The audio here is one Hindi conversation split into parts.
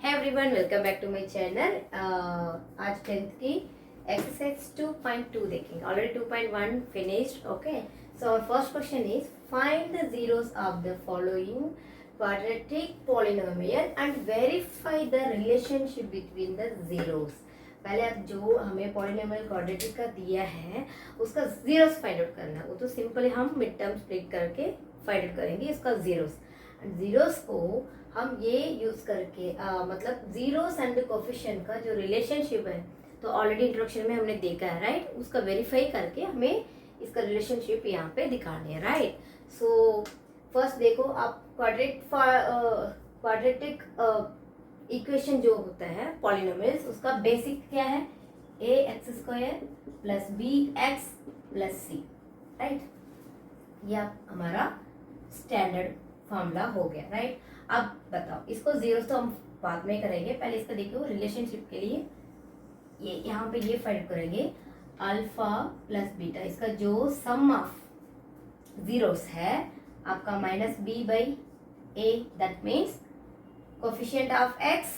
है everyone, welcome back to my channel. आज 10th की एक्सरसाइज 2.2 देखेंगे। Already 2.1 finished. Okay, so our first question is find the zeros of the following quadratic polynomial and verify the relationship between the zeros. पहले अब जो हमें पॉलिनोमियल क्वाड्रेटिक का दिया है उसका जीरोस फाइंड आउट करना है। वो तो सिंपली हम मिड टर्म स्प्लिट करके फाइंड आउट करेंगे इसका जीरोस। जीरोस को हम ये यूज करके मतलब जीरोस एंड कोफिशिएंट का जो रिलेशनशिप है, तो ऑलरेडी इंट्रोडक्शन में हमने देखा है, राइट। उसका वेरीफाई करके हमें इसका रिलेशनशिप यहाँ पे दिखाने है, राइट। सो फर्स्ट देखो, आप क्वाड्रेटिक इक्वेशन जो होता है पॉलिनोमियल्स, उसका बेसिक क्या है? A x square plus b x plus c, right. यह हमारा स्टैंडर्ड फॉर्मूला हो गया, राइट। अब बताओ, इसको जीरो तो हम बाद में करेंगे, पहले इसका देखो रिलेशनशिप के लिए ये यहाँ पे ये फाइंड करेंगे अल्फा प्लस बीटा। इसका जो सम ऑफ जीरोस है आपका minus B by a, that means coefficient of x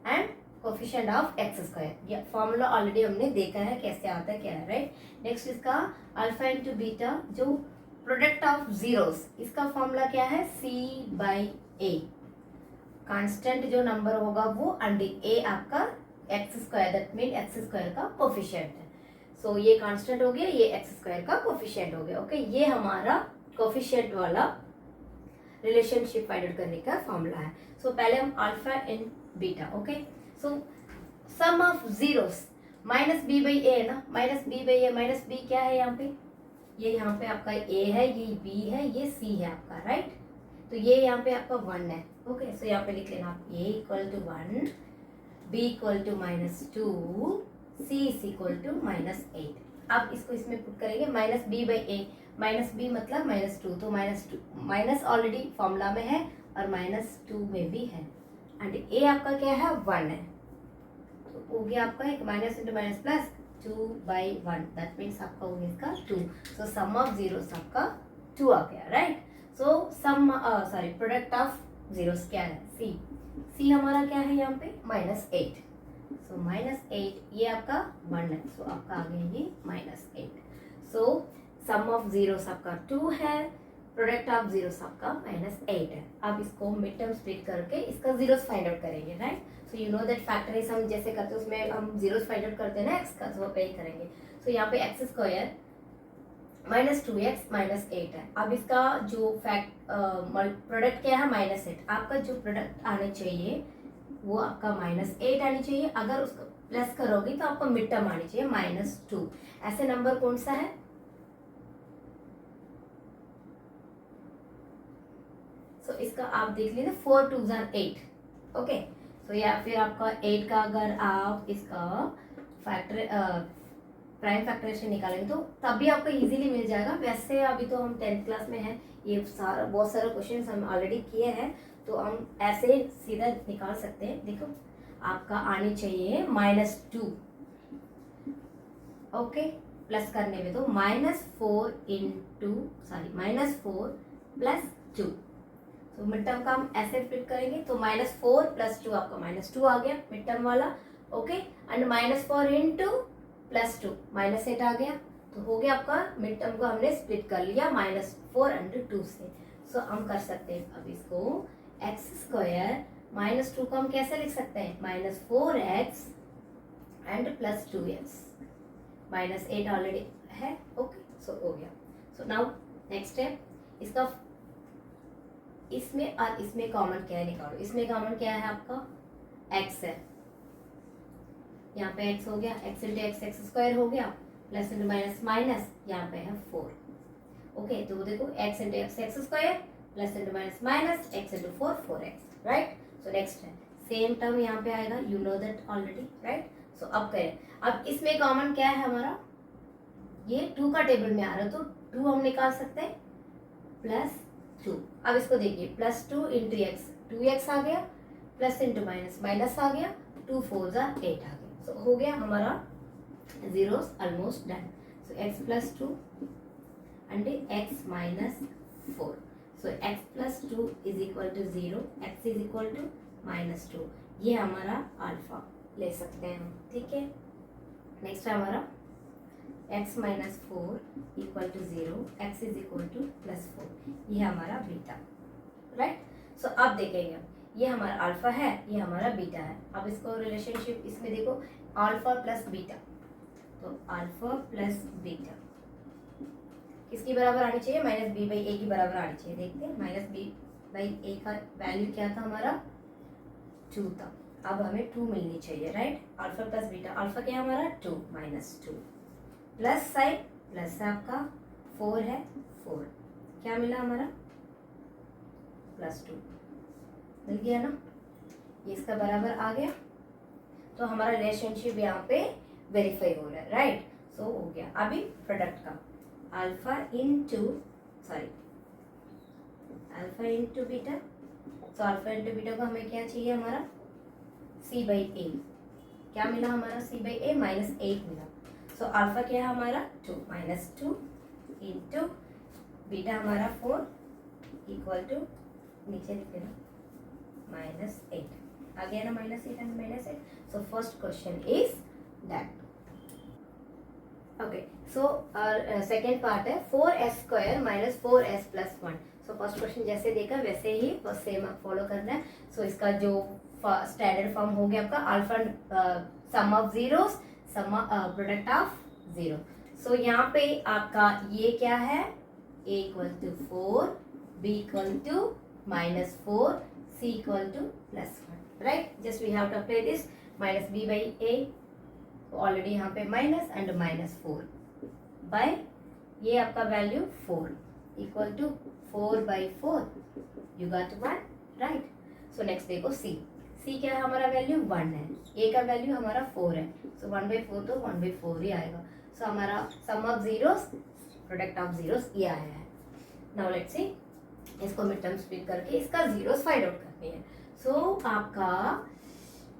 and coefficient of x square. ये फॉर्मूला ऑलरेडी हमने देखा है कैसे आता है, क्या है, राइट। नेक्स्ट इसका अल्फा इंटू बीटा, जो प्रोडक्ट ऑफ जीरोस, इसका फॉर्मूला क्या है? C by a. कांस्टेंट जो नंबर होगा वो अंडर ए आपका x square, that mean x square का कोफिशिएंट है। सो ये कांस्टेंट हो गया, ये एक्स स्क्वायर का कोफिशिएंट हो गया। ओके, ये हमारा कोफिशिएंट वाला रिलेशनशिप फाइंड आउट करने का फॉर्मूला है। सो पहले हम अल्फा इन beta. Okay, so sum of zeros minus B by a है ना, minus B by a. Minus B क्या है यहाँ पे? ये यहाँ पे आपका ए है, ये बी है, ये सी है आपका, राइट। तो ये यहाँ पे आपका 1 है। ओके, सो यहाँ पे लिख लेना आप a equal to 1, b equal to -2, c is equal to -8। अब इसको इसमें पुट करेंगे minus B by a. Minus b मतलब -2, तो माइनस ऑलरेडी फॉर्मूला में है और -2 में भी है, एंड ए आपका क्या है? 1 है। तो हो गया आपका एक minus into minus plus 2/1, that means आपका हो गया इसका 2। सो सम ऑफ जीरोस आपका 2 आ गया, right. So sum product of zeros क्या है? सी। सी हमारा क्या है यहाँ पे? -8। सो -8 ये आपका 1 है, सो आपका आ गया ये -8। सो सम ऑफ जीरोस आपका 2 है, प्रोडक्ट ऑफ जीरोस आपका -8 है। अब इसको मिड टर्म स्प्लिट करके इसका जीरोस फाइंड आउट करेंगे, right. So you know that factorize हम जैसे करते हैं उसमें हम जीरोस फाइंड आउट करते हैं ना एक्स का, तो वो पे ही करेंगे। सो यहाँ पे एक्स स्क्वायर -2x -8 है। अब इसका जो प्रोडक्ट क्या है? -8। आपका जो प्रोडक्ट आने चाहिए वो आपका -8 आनी चाहिए। अगर उसको प्लस करोगी तो आपको मिड टर्म आनी चाहिए -2। ऐसे नंबर कौन सा है? सो इसका आप देख लीजिए 4 2 8। ओके, सो या फिर आपका 8 का अगर आप इसका फैक्टर प्राइम फैक्टराइजेशन निकालेंगे तो तब भी आपको इजीली मिल जाएगा। वैसे अभी तो हम 10th क्लास में हैं, ये सारा बहुत सारे क्वेश्चन हम ऑलरेडी किए हैं, तो हम ऐसे सीधा निकाल सकते हैं। देखो आपका आनी चाहिए -2। ओके, प्लस करने में तो -4 प्लस 2। तो मिड टर्म का हम ऐसे स्प्लिट करेंगे, तो -4 प्लस 2 आपका -2 आ गया मिड टर्म वाला। ओके, एंड -4 इंटू +2 -8 आ गया। तो हो गया आपका मिड टर्म को हमने स्प्लिट कर लिया -4 × 2 से। सो हम कर सकते हैं अब इसको एक्स स्क्वायर -2 को हम कैसे लिख सकते हैं? -4x and +2x। -8 ऑलरेडी है। ओके, सो हो गया। सो नाउ नेक्स्ट स्टेप, इसका इसमें और इसमें कॉमन क्या है निकालो। इसमें कॉमन क्या है आपका? x है। यहाँ पे x हो गया, x इंटू एक्स स्क्वायर हो गया, प्लस इंटू माइनस माइनस, यहाँ पे है 4। ओके, तो देखो x into x square plus into minus minus x into 4 4x, right. So next है सेम टर्म यहाँ पे आएगा, you know that already, right. So अब करें, अब इसमें कॉमन क्या है हमारा? ये 2 का टेबल में आ रहा है, तो 2 हम निकाल सकते हैं +2। अब इसको देखिए, +2 इंटू एक्स 2x आ गया, प्लस इंटू माइनस माइनस आ गया, 2 4 8 आ गया। सो हो गया हमारा zeros almost done. So x +2 and x -4. So x + 2 is equal to 0, x is equal to -2. ये हमारा अल्फा ले सकते हैं हम, ठीक है। नेक्स्ट है हमारा x minus 4 equal to 0, x is equal to plus 4, ये हमारा बीटा, राइट। सो अब देखेंगे, ये हमारा अल्फा है, ये हमारा बीटा है। अब इसको रिलेशनशिप इसमें देखो, अल्फा प्लस बीटा, तो अल्फा प्लस बीटा किसकी बराबर आनी चाहिए, माइनस बी बाई ए की बराबर आनी चाहिए। देखते हैं, माइनस बी बाई ए का वैल्यू क्या था हमारा, 2 था। अब हमें 2 मिलनी चाहिए, right. Alpha plus beta, alpha क्या है हमारा 2 माइनस 2, प्लस साइड प्लस है आपका 4 है 4, क्या मिला हमारा प्लस 2 मिल गया ना, ये इसका बराबर आ गया। तो हमारा रिलेशनशिप यहाँ पे वेरीफाई हो रहा है, राइट। सो हो गया। अभी प्रोडक्ट का alpha into beta, so alpha into beta को हमें क्या चाहिए, हमारा c बाई ए, क्या मिला हमारा c बाई ए माइनस 8 मिला। सो अल्फा क्या है हमारा 2 माइनस 2 इंटू बीटा हमारा 4 इक्वल टू, नीचे लिख देना माइनस 8, आ गया ना minus 8 and minus 8। So first question is that. Okay, so second part है 4s square minus 4s plus 1। सो फर्स्ट क्वेश्चन जैसे देखा वैसे ही फर्स्ट सेम आप फॉलो करना है। सो इसका जो स्टैंडर्ड फॉर्म हो गया आपका, alpha sum of zeros, sum product of zero. So यहाँ पे आपका ये क्या है, a equal to 4, b equal to minus 4, c equal to plus 1, right. Just we have to apply this minus b by a, already यहाँ पे माइनस एंड माइनस 4 बाय ये आपका value 4 equal to 4 by 4, you got 1, right. So next देखो c क्या है हमारा वैल्यू 1 है, a का वैल्यू हमारा 4 है। सो 1 बाई 4 तो 1 बाई 4 ही आएगा। सो हमारा sum of zeros, product of zeros ये आया है। नाउ लेट्स सी, इसको मिड टर्म स्प्लिट करके इसका जीरोस फाइंड आउट करनी है। सो आपका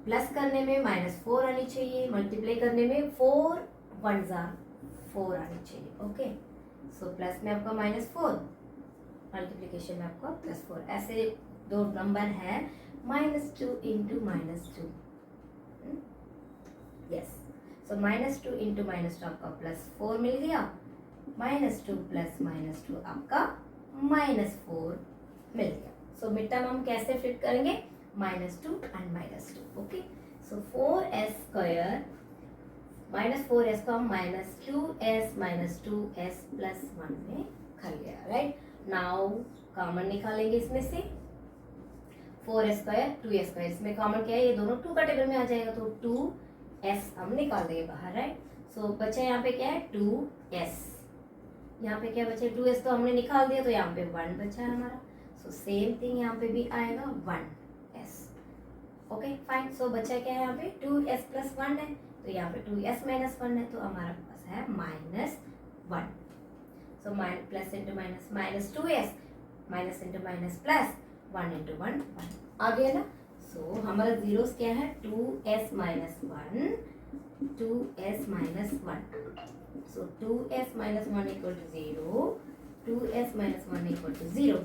प्लस करने में माइनस 4 आनी चाहिए, मल्टीप्लाई करने में 4 1 4 आनी चाहिए, ओके। सो प्लस में आपका माइनस 4, मल्टीप्लीकेशन में आपका प्लस 4, ऐसे दो नंबर है minus 2 into minus 2, yes. So minus 2 into minus 2 आपका प्लस 4 मिल गया, माइनस 2 प्लस माइनस 2 आपका माइनस 4 मिल गया। सो मिड टर्म हम कैसे फिट करेंगे, minus 2 and minus 2, okay. So 4s square minus 4s को हम माइनस 2s प्लस 1 में कर लिया, राइट। नाउ कॉमन निकालेंगे इसमें से, 4s स्क्वायर 2s स्क्वायर, इसमें कॉमन क्या है, ये दोनों 2 का टेबल में आ जाएगा, तो 2s हम निकाल देंगे बाहर, राइट। सो बचा यहाँ पे क्या है 2s, यहाँ पे क्या बचे 2s तो हमने निकाल दिया, तो यहाँ पे 1 बचा है हमारा। सो सेम थिंग यहाँ पे भी आएगा 1s, ओके फाइन। सो बचा क्या है यहाँ पे 2s प्लस 1 है, तो यहाँ पे 2s माइनस 1 है, तो हमारा पास है minus 1। So plus into minus, minus 2s minus into minus plus 1 into 1 1, आ गया ना। सो हमारा जीरोस क्या है 2s minus 1, 2s minus 1। So 2s minus 1 equal to 0, 2s minus 1 equal to 0।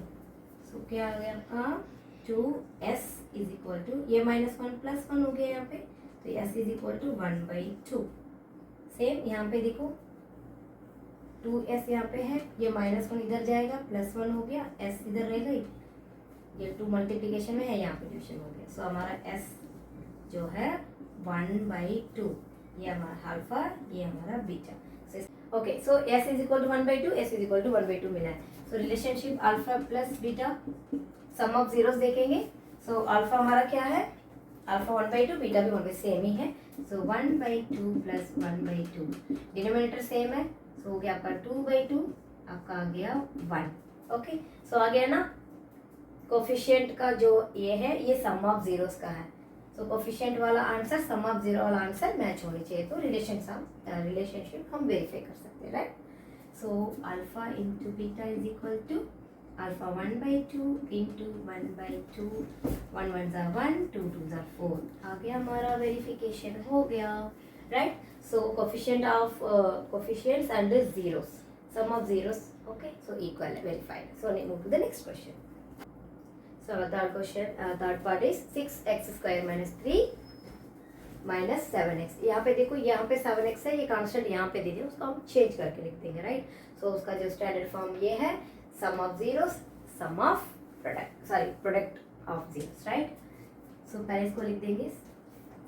So क्या आ गया आपका 2s इज इक्वल टू, ये माइनस 1 प्लस 1 हो गया यहाँ पे, तो s is equal to 1 by 2। Same यहाँ पे देखो 2s यहाँ पे है, ये माइनस 1 इधर जाएगा, प्लस 1 हो गया, s इधर रह गई, ये 2 मल्टीप्लीकेशन में है, यहाँ पे डिवीजन हो गया। सो हमारा s जो है 1 बाई 2, ये हमारा अल्फा, ये हमारा beta, okay. So s is equal to 1 by 2, s is equal to 1 by 2 मिला है। So relationship alpha plus beta, sum of zeros देखेंगे। सो अल्फा हमारा क्या है, अल्फा 1 बाई 2, बीटा भी 1 बाई सेम ही है। सो 1 by 2 plus 1 by 2, denominator same है, सो हो गया आपका 2 बाई 2, आपका आ गया 1, ओके। सो आ गया ना, कोफिशिएंट का जो ये है ये सम ऑफ जीरोस का है। सो कोफिशिएंट वाला आंसर सम ऑफ जीरो वाला आंसर मैच होनी चाहिए, तो रिलेशनशिप हम वेरीफाई कर सकते हैं, right. So alpha into beta is equal to alpha 1 by 2 into 1 by 2, 1 1 ज़ा 1, 2 2 ज़ा 4, आ गया हमारा वेरिफिकेशन हो गया, right. So coefficient of coefficients and zeros, sum of zeros, okay. So equal है, verified. So move to the next question. So our third question, third part is 6x square minus 3 minus 7x। यहाँ पे देखो, यहाँ पे 7x है, ये कांस्टेंट यहाँ पे दे दिया, उसको हम चेंज करके लिख देंगे, राइट। सो उसका जो स्टैंडर्ड फॉर्म ये है, sum of zeros sum of product of zeros, right. So पहले इसको लिख देंगे,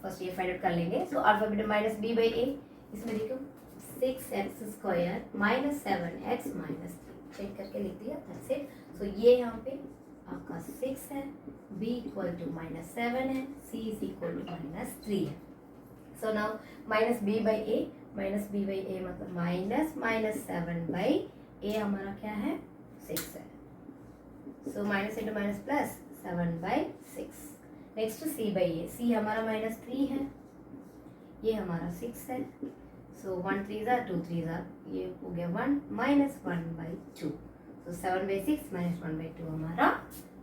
फर्स्ट ये फाइंड आउट कर लेंगे। सो alpha beta minus b by a, इसमें देखो 6x square minus 7x minus 3 change करके लिख दिया, दैट्स इट। सो ये यहाँ पे आपका 6 है, b इक्वल टू माइनस 7 है, c is equal to minus 3 है। So now minus b by a, minus b by a मतलब माइनस 7 बाई a हमारा क्या है, 6 है। So minus into minus plus 7 by 6। Next c by a, c हमारा माइनस 3 है, ये हमारा 6 है। सो 1 3 ज़ा 2 3 ज़ा, ये हो गया 1 माइनस 1 बाई 2। तो 7 बाई 6 माइनस 1 बाई 2 हमारा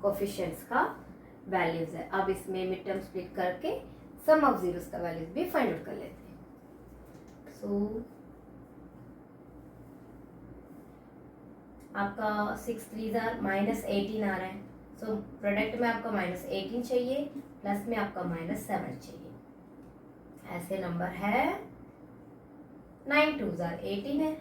कोफिशिएंट्स का वैल्यूज है। अब इसमें मिड टर्म स्प्लिट करके सम ऑफ जीरोस का वैल्यूज भी फाइंड आउट कर लेते हैं। सो आपका 6 3 ज़ा माइनस 18 आ रहा है। सो प्रोडक्ट में आपका माइनस 18 चाहिए, प्लस में आपका माइनस 7 चाहिए। ऐसे नंबर है 9 2 ज़ा 18 है।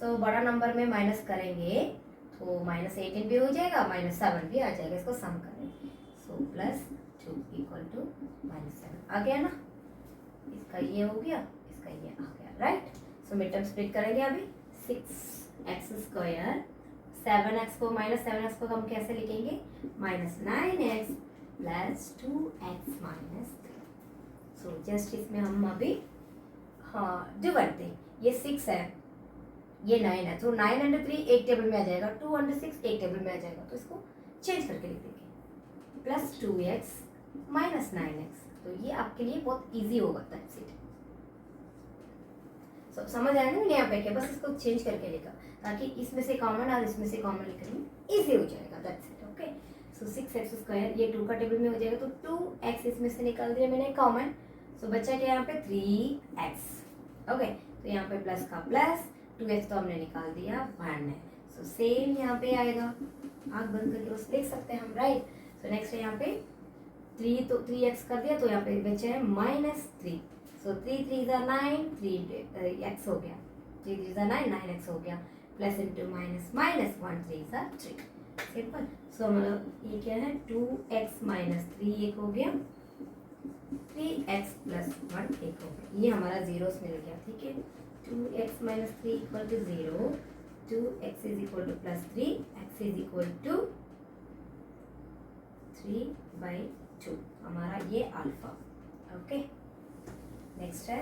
सो बड़ा नंबर में माइनस करेंगे तो माइनस 18 भी हो जाएगा, माइनस 7 भी आ जाएगा, इसको सम करेंगे। So plus 2 equal to minus 7 आ गया ना, इसका ये हो गया, इसका ये आ गया, right. So mid term split करेंगे अभी, 6x स्क्वायर 7x को माइनस 7x को हम कैसे लिखेंगे, minus 9x plus 2x minus 3। So just इसमें हम अभी डिवाइड दें, ये 6 है, ये 9 है, तो 9 अंडर 3 एक टेबल में आ जाएगा, 2 अंडर 6 एक टेबल में आ जाएगा, तो इसको चेंज करके लिख देंगे, प्लस 2x माइनस 9x। तो ये आपके लिए बहुत इजी होगा, दैट्स इट। सो समझ आया ना, यहाँ पे क्या बस इसको चेंज करके लिखा, ताकि इसमें से कॉमन और इसमें से कॉमन लिखने में इजी हो जाएगा, that's it, okay. So 6x square, ये 2 का टेबल में हो जाएगा, तो 2x इसमें से निकाल दिया मैंने कॉमन। सो बच्चा क्या यहाँ पे 3x, ओके। तो यहाँ पे प्लस का प्लस, 2x तो हमने निकाल दिया, 1 है। सो सेम यहाँ पे आएगा, आँख बंद करके बस देख सकते हैं हम, राइट। सो नेक्स्ट है यहाँ पे 3, तो 3x कर दिया, तो यहाँ पे बचे हैं माइनस 3। सो 3 3 ज़ा 9, 3x हो गया, 3 3 ज़ा 9, 9x हो गया, प्लस इंटू माइनस माइनस 1 3 ज़ा 3, सिंपल। सो मतलब ये क्या है, 2x माइनस 3 एक हो गया, 3x प्लस 1 एक हो गया, ये हमारा जीरोस मिल गया, ठीक है। 2x minus 3 equal to 0, 2x is equal to plus 3, x is equal to 3 by 2, हमारा ये अल्फा, ओके। नेक्स्ट है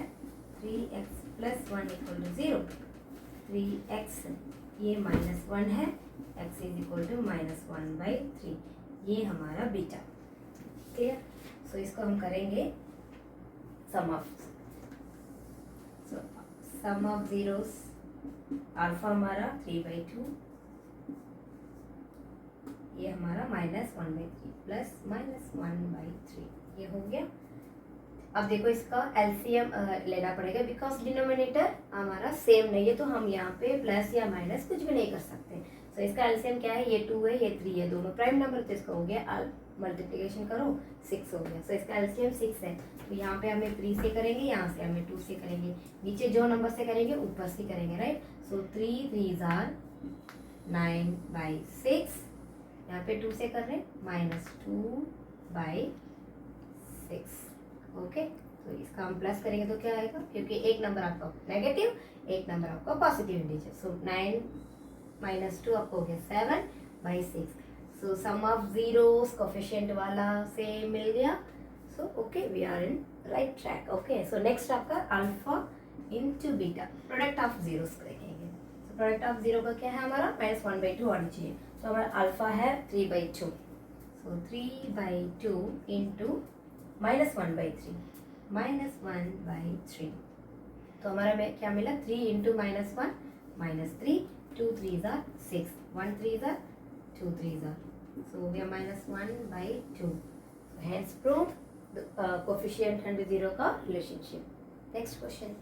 3x plus 1 equal to 0, 3x ये माइनस 1 है, x is equal to minus 1 by 3, ये हमारा बीटा, क्लियर। सो इसको हम करेंगे सम ऑफ जीरोस, अल्फा हमारा 3 बाई 2, ये हमारा minus 1 by 3 plus minus 1 by 3, ये हो गया। अब देखो इसका एलसीएम लेना पड़ेगा, बिकॉज डिनोमिनेटर हमारा सेम नहीं है, तो हम यहाँ पे प्लस या माइनस कुछ भी नहीं कर सकते। सो इसका एलसीएम क्या है, ये 2 है, ये 3 है, दोनों प्राइम नंबर, तो इसका हो गया मल्टीप्लिकेशन करो 6 हो गया। सो इसका एलसीएम 6 है, तो यहाँ पे हमें 3 से करेंगे, यहाँ से हमें 2 से करेंगे, नीचे जो नंबर से करेंगे ऊपर से करेंगे, राइट। सो 3 3 ज़ा 9 बाई 6, यहाँ पे 2 से कर रहे हैं, माइनस 2 बाई 6, ओके। तो इसका हम प्लस करेंगे तो क्या आएगा, क्योंकि एक नंबर आपका नेगेटिव, एक नंबर आपका पॉजिटिव इंटीजर। सो 9 माइनस 2 आपको हो गया 7 by 6। So sum of zeros coefficient वाला से मिल गया। So okay, we are in right track, okay. So next आपका alpha into beta, product of zeros करेंगे। सो प्रोडक्ट ऑफ जीरो का क्या है हमारा, माइनस 1 बाई 2 आनी चाहिए। तो हमारा अल्फा है 3 by 2, so 3 by 2 into minus 1 by 3, minus 1 by 3, तो हमारा में क्या मिला, 3 इंटू माइनस 1 माइनस 3, 2 3 ज़ा 6, 1 3 ज़ा 2 3 ज़ा, सो हो गया minus 1 by 2। Hence prove coefficient and zero का रिलेशनशिप। नेक्स्ट क्वेश्चन,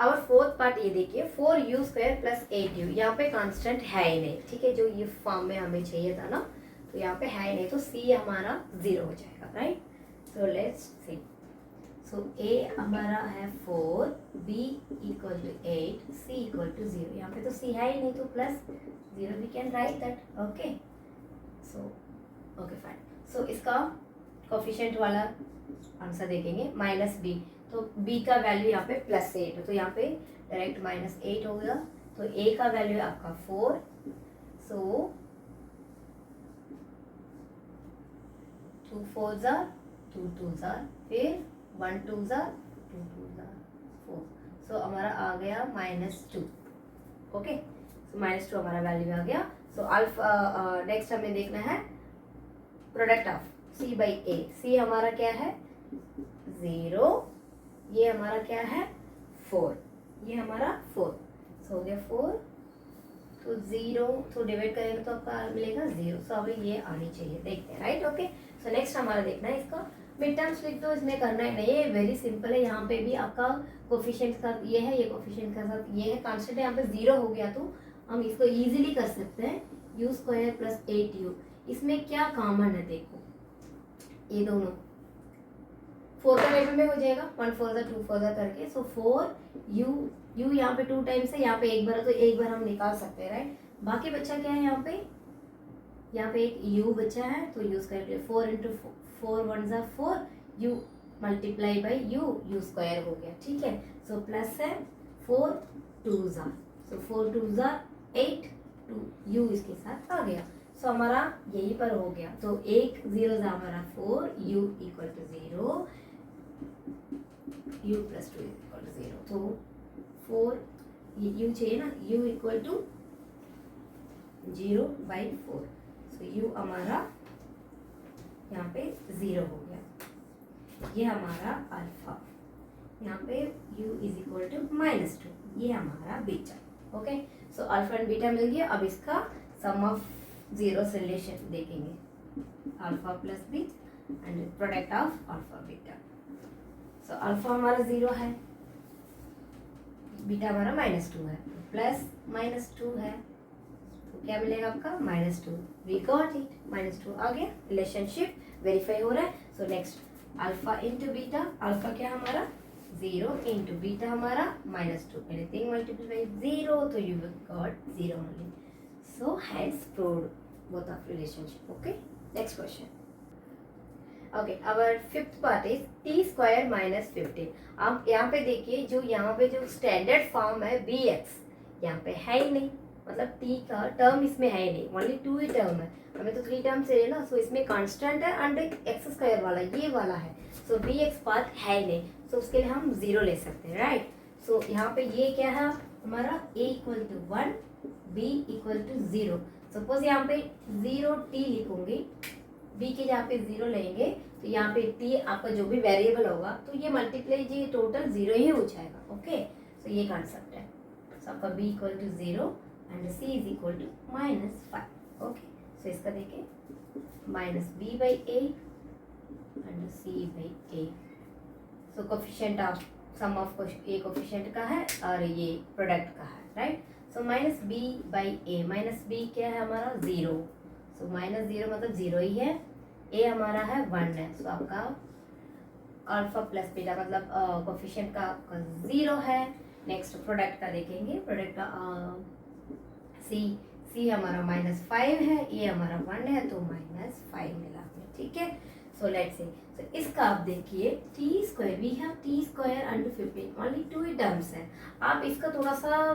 और फोर्थ पार्ट ये देखिए, 4u² प्लस 8u, यहाँ पे कांस्टेंट है ही नहीं, ठीक है, जो ये फॉर्म में हमें चाहिए था ना, तो यहाँ पे है नहीं, तो सी हमारा 0 हो जाएगा, राइट। So let's see. सो ए हमारा है 4, b equal to 8, c equal to 0। यहाँ पे तो सी है ही नहीं, तो plus 0 we can write that. Okay, so okay fine. So इसका कोफिशिएंट वाला आंसर देखेंगे माइनस बी, तो बी का वैल्यू यहाँ पे +8 है, तो यहाँ पे डायरेक्ट -8 हो गया। तो ए का वैल्यू है आपका 4, सो 2 4 ज़ा 2 2 ज़ा, फिर 1 2 ज़ा 2 2 ज़ा 4, सो हमारा आ गया -2। ओके, सो -2 हमारा वैल्यू आ गया। सो अल्फा नेक्स्ट हमें देखना है प्रोडक्ट ऑफ सी बाई ए। सी हमारा क्या है 0, ये हमारा क्या है 4, ये हमारा 4, सो हो गया 4, तो 0 तो डिवाइड करेंगे तो आपका मिलेगा 0। सो अभी ये आनी चाहिए, देखते हैं, राइट। ओके, सो नेक्स्ट हमारा देखना है इसका मिड टर्म्स लिख दो, इसमें करना ही नहीं है, वेरी सिंपल है। यहाँ पे भी आपका कोफिशिएंट का ये है, ये कोफिशिएंट का साथ ये है, कांस्टेंट है, यहाँ पे 0 हो गया तो हम इसको इजीली कर सकते हैं u² + 8u। इसमें क्या कॉमन है देखो, ये दोनों 4 का लेवल में हो जाएगा, 1 4 ज़ा 2 4 ज़ा करके। सो 4u यहाँ पे 2 टाइम्स है, यहाँ पे एक बार है, तो एक बार हम निकाल सकते हैं, राइट। बाकी बच्चा क्या है यहाँ पे एक u बचा है, तो u² 4 × 4 1 ज़ा 4, u मल्टीप्लाई बाई u² हो गया, ठीक है। सो प्लस है 4 2 ज़ा, सो 4 2 ज़ा 8, 2 u इसके साथ आ गया। सो हमारा यहीं पर हो गया, तो 1 0 ज़ा हमारा 4, u equal to 0, u + 2 equal to 0, तो 4 ये u चाहिए ना, u equal to 0/4, so u हमारा यहाँ पे 0 हो गया। ये हमारा अल्फा, यहाँ पे u इक्वल टू -2, ये हमारा beta. Okay, so alpha and beta मिल गया। अब इसका सम ऑफ जीरोस रिलेशन देखेंगे, alpha plus beta and product of alpha beta. So alpha हमारा 0 है, बीटा हमारा -2 है, प्लस -2 है, तो क्या मिलेगा आपका -2। वी गॉट इट, -2 आ गया, रिलेशनशिप वेरीफाई हो रहा है। So next alpha into beta, alpha क्या हमारा 0 इंटू बीटा हमारा -2, एनीथिंग मल्टीप्लाई बाई 0, तो you will got 0 only. So has proved both of relationship. Okay, next question. Okay, our fifth part is t² - 15। अब यहाँ पे देखिए, जो यहाँ पे जो स्टैंडर्ड फॉर्म है bx, यहाँ पे है ही नहीं, मतलब t का टर्म इसमें है ही नहीं, ओनली 2 ही टर्म है, हमें तो 3 टर्म चाहिए ना। सो इसमें कांस्टेंट है एंड x² वाला ये वाला है, सो bx पार्ट है ही नहीं, सो उसके लिए हम 0 ले सकते हैं, राइट। सो यहाँ पे ये क्या है हमारा a equal to 1, b equal to 0। Suppose यहाँ पे 0t लिखूंगी, b के जहाँ पे 0 लेंगे, तो यहाँ पे t आपका जो भी वेरिएबल होगा, तो ये मल्टीप्लाई जी टोटल 0 ही हो जाएगा। ओके, सो ये कॉन्सेप्ट है। सो आपका b equal to 0 and c is equal to -5। Okay, so इसका देखिए -b/a and c/a। So coefficient of sum of a coefficient का है और ये प्रोडक्ट का है, राइट। सो -b/a, -b क्या है हमारा 0, सो -0 मतलब 0 ही है, a हमारा है 1 है, सो आपका अल्फा प्लस बीटा मतलब कोफिशिएंट का आपका 0 है। नेक्स्ट प्रोडक्ट का देखेंगे, प्रोडक्ट का c हमारा -5 है, a हमारा 1 है, तो -5 मिला हमें, ठीक है। सो लेट्स सी, तो इसका आप देखिए t², we have t² under 15, only 2 ही टर्म्स है। आप इसका थोड़ा सा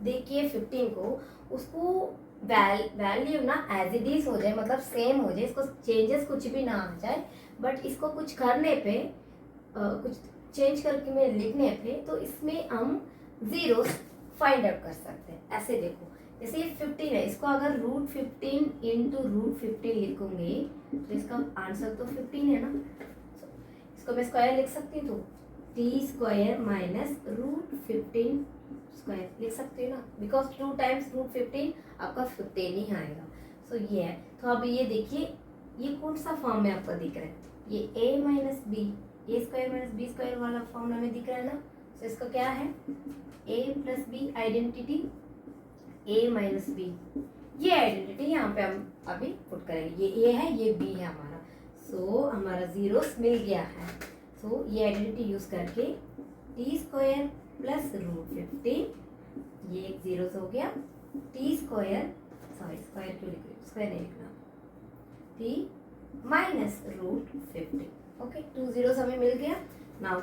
देखिए 15 को, उसको वैल्यू ना एज इट इज हो जाए, मतलब सेम हो जाए, इसको चेंजेस कुछ भी ना आ जाए, बट इसको कुछ करने पे कुछ चेंज करके में लिखने पे, तो इसमें हम जीरोस फाइंड आउट कर सकते हैं। ऐसे देखो, जैसे ये 15 है, इसको अगर √15 × √15 लिखूंगी, तो इसका आंसर तो 15 है ना। इसको मैं स्क्वायर लिख सकती हूँ, तो t² - √15² लिख सकते हो ना, बिकॉज 2 टाइम्स √15 आपका 15 ही आएगा। सो ये है, तो अब ये देखिए, ये कौन सा फॉर्म में आपको दिख रहा है, ये a - b, a² - b² वाला फॉर्म हमें दिख रहा है ना। तो इसका क्या है a + b identity, a - b, ये आइडेंटिटी यहाँ पे हम अभी पुट करेंगे, ये A है ये B है हमारा। सो हमारा जीरोस मिल गया है। सो ये आइडेंटिटी यूज करके टी स्क्वायर प्लस रूट 15, ये एक जीरोस हो गया, टी स्क्वायर, सॉरी स्क्वायर क्यों लिख रही हूँ, स्क्वायर नहीं लिखना, T minus root 15। Okay, 2 zeros हमें मिल गया। Now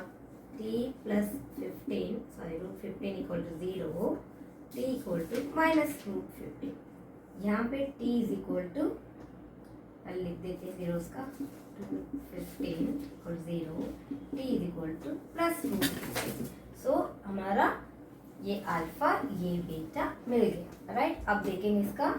T plus 15, sorry root 15 equal to 0, T equal to minus root 15। यहाँ पे t इज इक्वल टू, लिख देते हैं जीरोस का, 15 equal 0, t is equal to plus root 15। So हमारा ये अल्फा ये बीटा मिल गया, राइट। अब देखेंगे इसका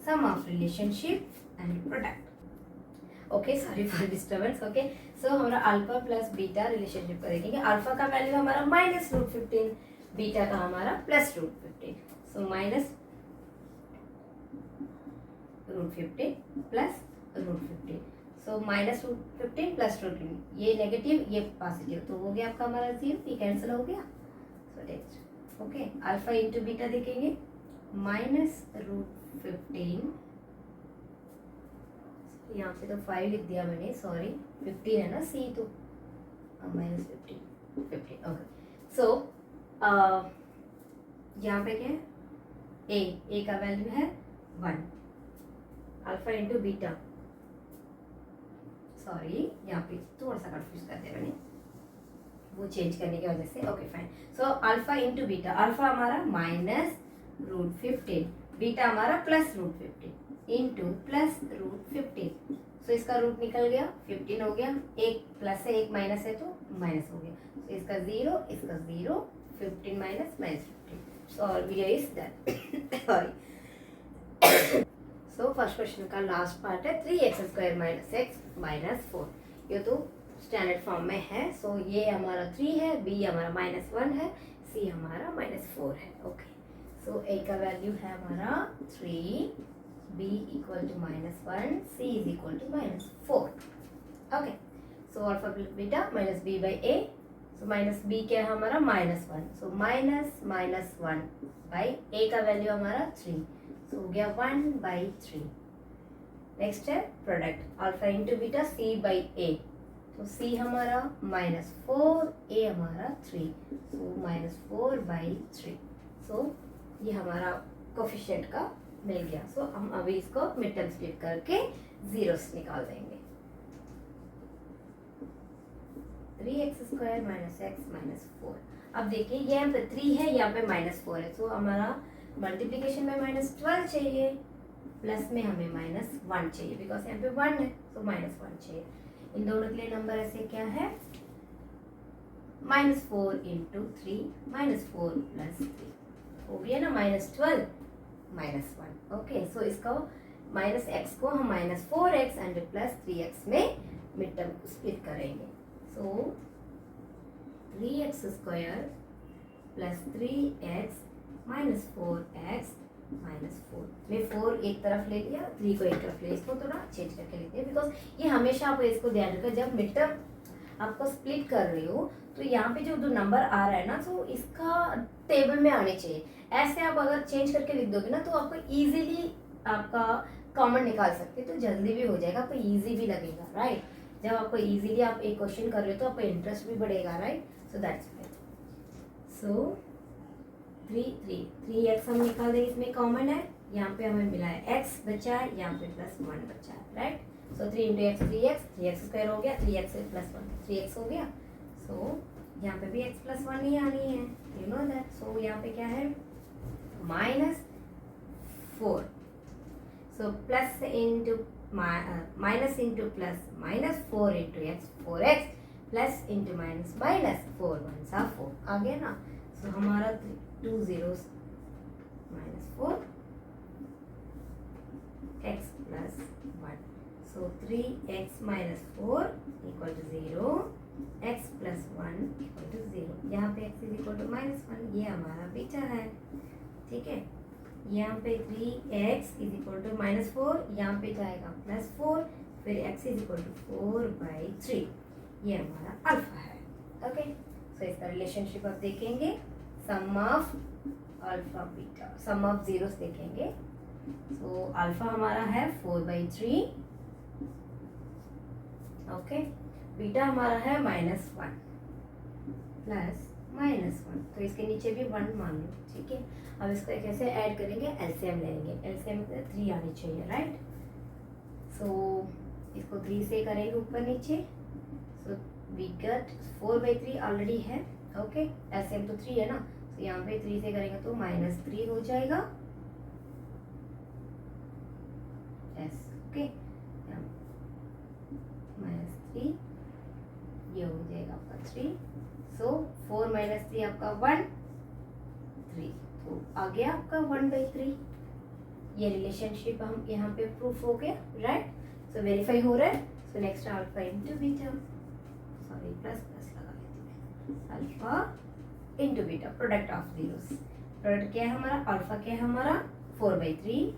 sum of relationship and product. Okay, sorry for disturbance. Okay, so हमारा अल्फा प्लस बीटा रिलेशनशिप का देखेंगे। अल्फा का वैल्यू हमारा माइनस रूट 15, बीटा का हमारा plus root 15। So minus root 15 plus root 15, so minus root 15 plus root 15, ये नेगेटिव ये पॉजिटिव, तो हो गया आपका हमारा 0, ये कैंसिल हो गया। So next, okay, alpha into beta देखेंगे, माइनस रूट 15, यहाँ पे तो 5 लिख दिया मैंने, सॉरी 15 है ना सी, तो माइनस 15, ओके। सो यहाँ पे क्या है, ए का वैल्यू है 1, अल्फा इंटू बीटा, सॉरी यहाँ पे थोड़ा सा कंफ्यूज कर दिया मैंने, वो चेंज करने की वजह से। Okay fine. So alpha into beta, alpha हमारा माइनस रूट 15, बीटा हमारा plus root 15 into plus root 15। So इसका रूट निकल गया, 15 हो गया, एक प्लस है एक माइनस है तो माइनस हो गया। सो इसका 0 इसका 0, 15 minus minus 15। So our video is done. Sorry. So first question का लास्ट पार्ट है 3x² माइनस एक्स माइनस 4। ये तो स्टैंडर्ड फॉर्म में है। सो ये हमारा 3 है, बी हमारा -1 है, सी हमारा -4 है। ओके, सो ए का वैल्यू है हमारा 3, B equal to -1, C is equal to -4। Okay, so alpha beta minus B by A, so minus B क्या है हमारा -1, सो माइनस -1 बाई ए का वैल्यू हमारा 3, तो हो गया 1/3। नेक्स्ट है product, alpha into beta c by a, तो सी हमारा -4, ए हमारा 3, सो -4/3। सो ये हमारा कोफिशिएंट का मिल गया। सो हम अभी इसको मिड टर्म स्प्लिट करके जीरोस निकाल देंगे। 3x² minus x minus 4। अब देखिए ये यहाँ पे 3 है, यहाँ पे -4 है, सो हमारा मल्टीप्लीकेशन में -12 चाहिए, प्लस में हमें -1 चाहिए, बिकॉज यहाँ पे 1 है, तो -1 चाहिए। इन दोनों के लिए नंबर ऐसे क्या है, -4 इंटू 3, -4 प्लस 3 हो गया ना, -12 -1। ओके, सो इसको -x को हम -4x एंड प्लस 3x में मिड टर्म स्प्लिट करेंगे। सो 3x² प्लस 3x -4x -4 में 4 एक तरफ ले लिया, 3 को एक तरफ ले, इसको थोड़ा चेंज करके लिखते हैं, बिकॉज ये हमेशा आप इसको ध्यान रखें, जब मिड टर्म आपको स्प्लिट कर रही हो तो यहाँ पे जो नंबर आ रहा है ना, तो इसका टेबल में आने चाहिए। ऐसे आप अगर चेंज करके लिख दोगे ना, तो आपको इजीली आपका कॉमन निकाल सकते हैं, तो जल्दी भी हो जाएगा, आपको इजी भी लगेगा, राइट। जब आपको इजीली आप एक क्वेश्चन कर रहे हो तो आपका इंटरेस्ट भी बढ़ेगा, right. So that's why. So 3x हम निकाल देंगे, इसमें कॉमन है, यहाँ पे हमें मिला है x बचा है, यहाँ पे +1 बचा है, राइट। सो 3 इंटू एक्स 3x² हो गया, 3x +1 3x हो गया। सो यहाँ पे भी x +1 ही आनी है, यू नो दैट। सो यहाँ पे क्या है, -4, सो plus into minus into plus, -4 into x 4x plus into minus -4 1 सा 4 आ गया ना। सो हमारा 2 zeros -4 x plus 1, so 3x minus 4 equal to 0, x plus 1 equal to 0। यहाँ पे x is equal to -1, ये हमारा बीटा है, ठीक है। यहाँ पे 3x is equal to -4, यहाँ पे जाएगा +4, फिर x is equal to 4/3, ये हमारा अल्फा है। ओके, सो इसका रिलेशनशिप आप देखेंगे, sum of alpha beta, sum of zeros देखेंगे, सो अल्फा हमारा है 4/3, ओके। बीटा हमारा है -1 प्लस -1, तो इसके नीचे भी 1 मान लो, ठीक है। अब इसको कैसे ऐड करेंगे, एलसीएम लेंगे, एलसीएम 3 आनी चाहिए, राइट। सो इसको 3 से करेंगे ऊपर नीचे, सो वी गेट 4/3 ऑलरेडी है, ओके। एलसीएम तो 3 है ना, तो यहाँ पे 3 से करेंगे तो -3 हो जाएगा, यस, ओके। -3 ये हो जाएगा आपका 3, सो 4 - 3 आपका 1, 3, तो आ गया आपका 1/3। ये रिलेशनशिप हम यहाँ पे प्रूफ हो गया, राइट। सो वेरीफाई हो रहा है। So next alpha into beta, sorry plus plus लगा लेती हूँ, alpha into beta, product of zeros. Product क्या है हमारा, अल्फा क्या है हमारा 4/3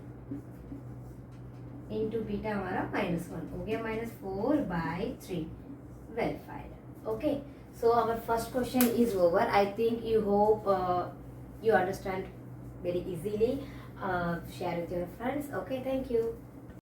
इंटू बीटा हमारा -1 हो गया, -4/3, verified, okay। So our first question is over. I think you hope you understand very easily. Share with your friends. Okay, thank you.